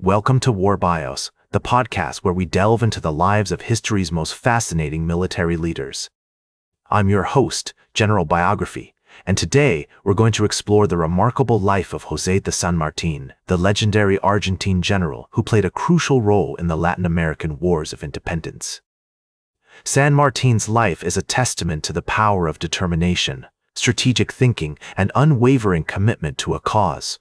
Welcome to War Bios, the podcast where we delve into the lives of history's most fascinating military leaders. I'm your host, General Biography, and today we're going to explore the remarkable life of José de San Martín, the legendary Argentine general who played a crucial role in the Latin American Wars of Independence. San Martín's life is a testament to the power of determination, strategic thinking, and unwavering commitment to a cause.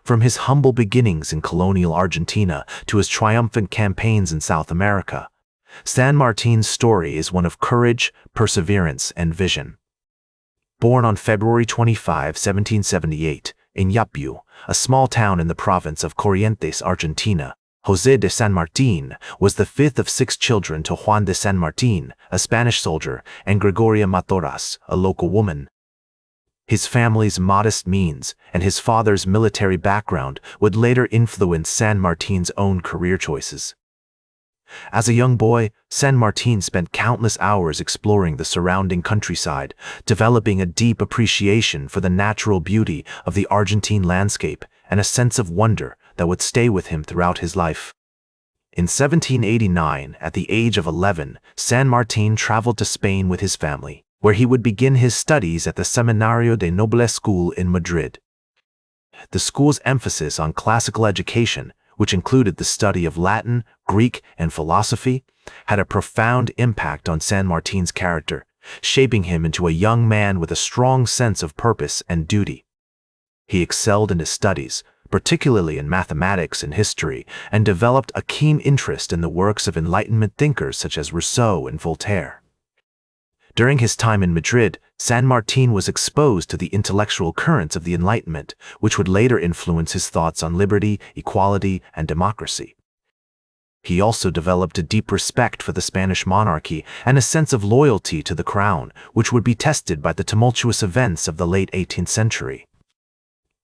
From his humble beginnings in colonial Argentina to his triumphant campaigns in South America, San Martín's story is one of courage, perseverance, and vision. Born on February 25, 1778, in Yapú, a small town in the province of Corrientes, Argentina, José de San Martín was the fifth of 6 children to Juan de San Martín, a Spanish soldier, and Gregoria Matoras, a local woman. His family's modest means and his father's military background would later influence San Martín's own career choices. As a young boy, San Martín spent countless hours exploring the surrounding countryside, developing a deep appreciation for the natural beauty of the Argentine landscape and a sense of wonder that would stay with him throughout his life. In 1789, at the age of 11, San Martín traveled to Spain with his family, where he would begin his studies at the Seminario de Nobles school in Madrid. The school's emphasis on classical education, which included the study of Latin, Greek, and philosophy, had a profound impact on San Martín's character, shaping him into a young man with a strong sense of purpose and duty. He excelled in his studies, particularly in mathematics and history, and developed a keen interest in the works of Enlightenment thinkers such as Rousseau and Voltaire. During his time in Madrid, San Martín was exposed to the intellectual currents of the Enlightenment, which would later influence his thoughts on liberty, equality, and democracy. He also developed a deep respect for the Spanish monarchy and a sense of loyalty to the crown, which would be tested by the tumultuous events of the late 18th century.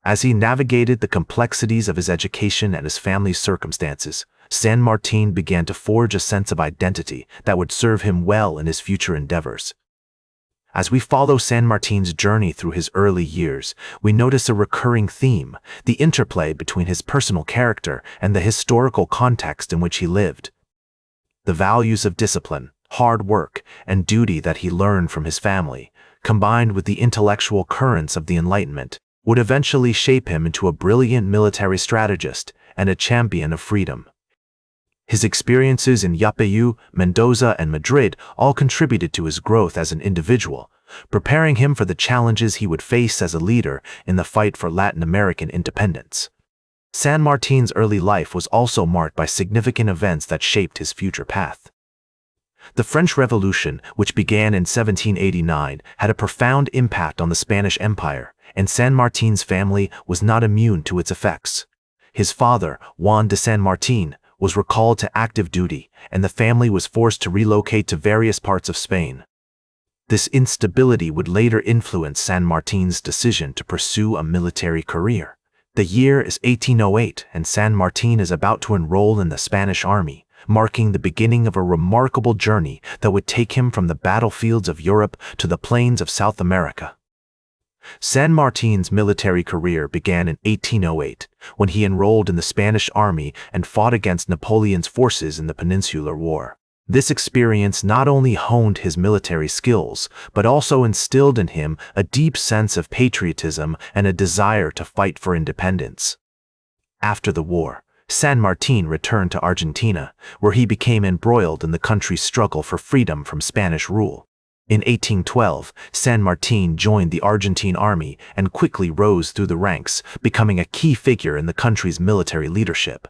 As he navigated the complexities of his education and his family's circumstances, San Martín began to forge a sense of identity that would serve him well in his future endeavors. As we follow San Martín's journey through his early years, we notice a recurring theme, the interplay between his personal character and the historical context in which he lived. The values of discipline, hard work, and duty that he learned from his family, combined with the intellectual currents of the Enlightenment, would eventually shape him into a brilliant military strategist and a champion of freedom. His experiences in Yapú, Mendoza, and Madrid all contributed to his growth as an individual, preparing him for the challenges he would face as a leader in the fight for Latin American independence. San Martín's early life was also marked by significant events that shaped his future path. The French Revolution, which began in 1789, had a profound impact on the Spanish Empire, and San Martín's family was not immune to its effects. His father, Juan de San Martín, was recalled to active duty, and the family was forced to relocate to various parts of Spain. This instability would later influence San Martín's decision to pursue a military career. The year is 1808, and San Martín is about to enroll in the Spanish army, marking the beginning of a remarkable journey that would take him from the battlefields of Europe to the plains of South America. San Martín's military career began in 1808, when he enrolled in the Spanish army and fought against Napoleon's forces in the Peninsular War. This experience not only honed his military skills, but also instilled in him a deep sense of patriotism and a desire to fight for independence. After the war, San Martín returned to Argentina, where he became embroiled in the country's struggle for freedom from Spanish rule. In 1812, San Martín joined the Argentine army and quickly rose through the ranks, becoming a key figure in the country's military leadership.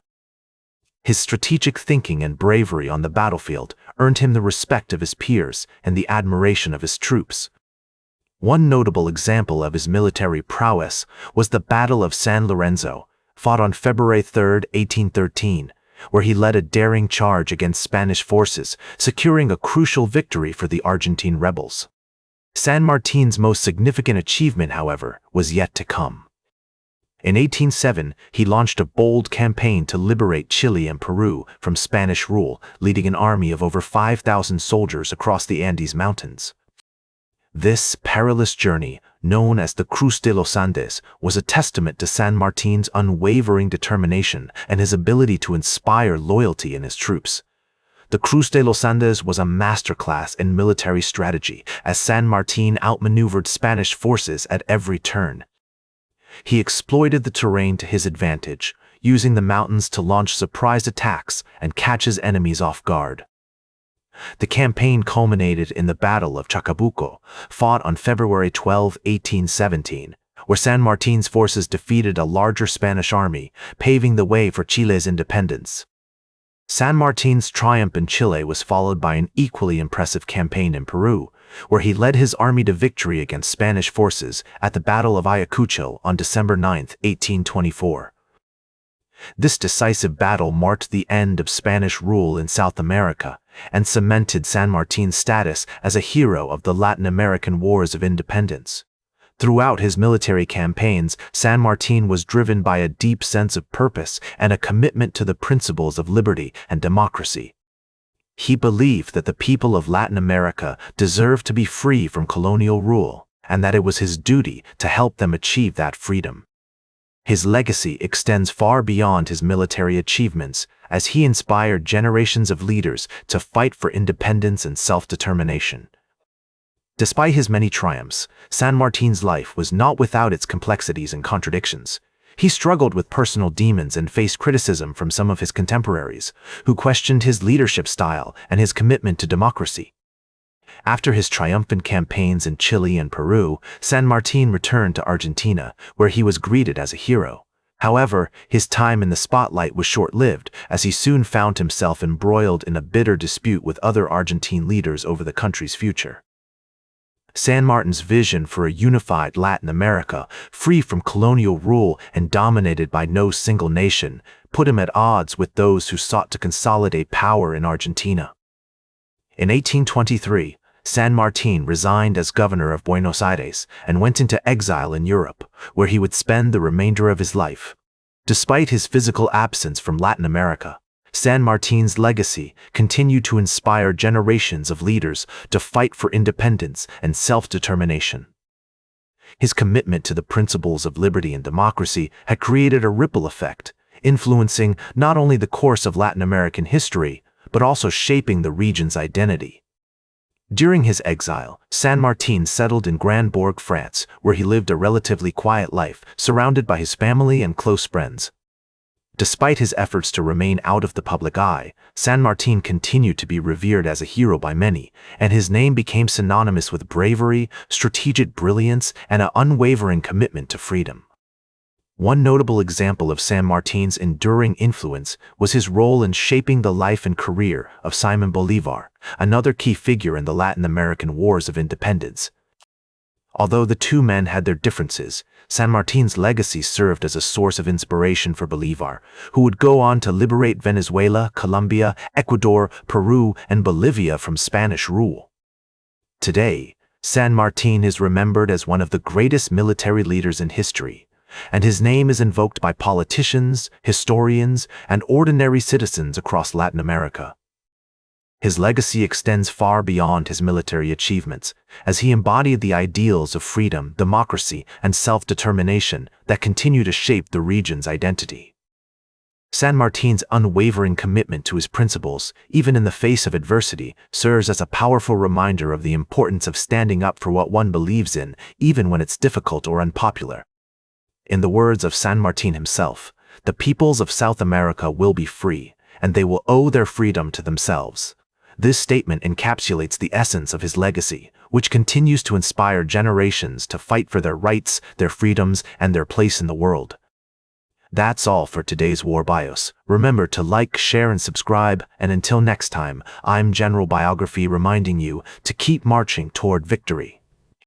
His strategic thinking and bravery on the battlefield earned him the respect of his peers and the admiration of his troops. One notable example of his military prowess was the Battle of San Lorenzo, fought on February 3, 1813, where he led a daring charge against Spanish forces, securing a crucial victory for the Argentine rebels. San Martín's most significant achievement, however, was yet to come. In 1807, he launched a bold campaign to liberate Chile and Peru from Spanish rule, leading an army of over 5,000 soldiers across the Andes Mountains. This perilous journey, known as the Cruz de los Andes, was a testament to San Martin's unwavering determination and his ability to inspire loyalty in his troops. The Cruz de los Andes was a masterclass in military strategy, as San Martin outmaneuvered Spanish forces at every turn. He exploited the terrain to his advantage, using the mountains to launch surprise attacks and catch his enemies off guard. The campaign culminated in the Battle of Chacabuco, fought on February 12, 1817, where San Martin's forces defeated a larger Spanish army, paving the way for Chile's independence. San Martin's triumph in Chile was followed by an equally impressive campaign in Peru, where he led his army to victory against Spanish forces at the Battle of Ayacucho on December 9, 1824. This decisive battle marked the end of Spanish rule in South America and cemented San Martin's status as a hero of the Latin American Wars of Independence. Throughout his military campaigns, San Martin was driven by a deep sense of purpose and a commitment to the principles of liberty and democracy. He believed that the people of Latin America deserved to be free from colonial rule, and that it was his duty to help them achieve that freedom. His legacy extends far beyond his military achievements, as he inspired generations of leaders to fight for independence and self-determination. Despite his many triumphs, San Martin's life was not without its complexities and contradictions. He struggled with personal demons and faced criticism from some of his contemporaries, who questioned his leadership style and his commitment to democracy. After his triumphant campaigns in Chile and Peru, San Martin returned to Argentina, where he was greeted as a hero. However, his time in the spotlight was short-lived, as he soon found himself embroiled in a bitter dispute with other Argentine leaders over the country's future. San Martin's vision for a unified Latin America, free from colonial rule and dominated by no single nation, put him at odds with those who sought to consolidate power in Argentina. In 1823, San Martin resigned as governor of Buenos Aires and went into exile in Europe, where he would spend the remainder of his life. Despite his physical absence from Latin America, San Martin's legacy continued to inspire generations of leaders to fight for independence and self-determination. His commitment to the principles of liberty and democracy had created a ripple effect, influencing not only the course of Latin American history, but also shaping the region's identity. During his exile, San Martin settled in Grandbourg, France, where he lived a relatively quiet life, surrounded by his family and close friends. Despite his efforts to remain out of the public eye, San Martin continued to be revered as a hero by many, and his name became synonymous with bravery, strategic brilliance, and an unwavering commitment to freedom. One notable example of San Martin's enduring influence was his role in shaping the life and career of Simon Bolívar, another key figure in the Latin American Wars of Independence. Although the two men had their differences, San Martin's legacy served as a source of inspiration for Bolívar, who would go on to liberate Venezuela, Colombia, Ecuador, Peru, and Bolivia from Spanish rule. Today, San Martin is remembered as one of the greatest military leaders in history, and his name is invoked by politicians, historians, and ordinary citizens across Latin America. His legacy extends far beyond his military achievements, as he embodied the ideals of freedom, democracy, and self-determination that continue to shape the region's identity. San Martin's unwavering commitment to his principles, even in the face of adversity, serves as a powerful reminder of the importance of standing up for what one believes in, even when it's difficult or unpopular. In the words of San Martin himself, "The peoples of South America will be free, and they will owe their freedom to themselves." This statement encapsulates the essence of his legacy, which continues to inspire generations to fight for their rights, their freedoms, and their place in the world. That's all for today's War Bios. Remember to like, share, and subscribe, and until next time, I'm General Biography reminding you to keep marching toward victory.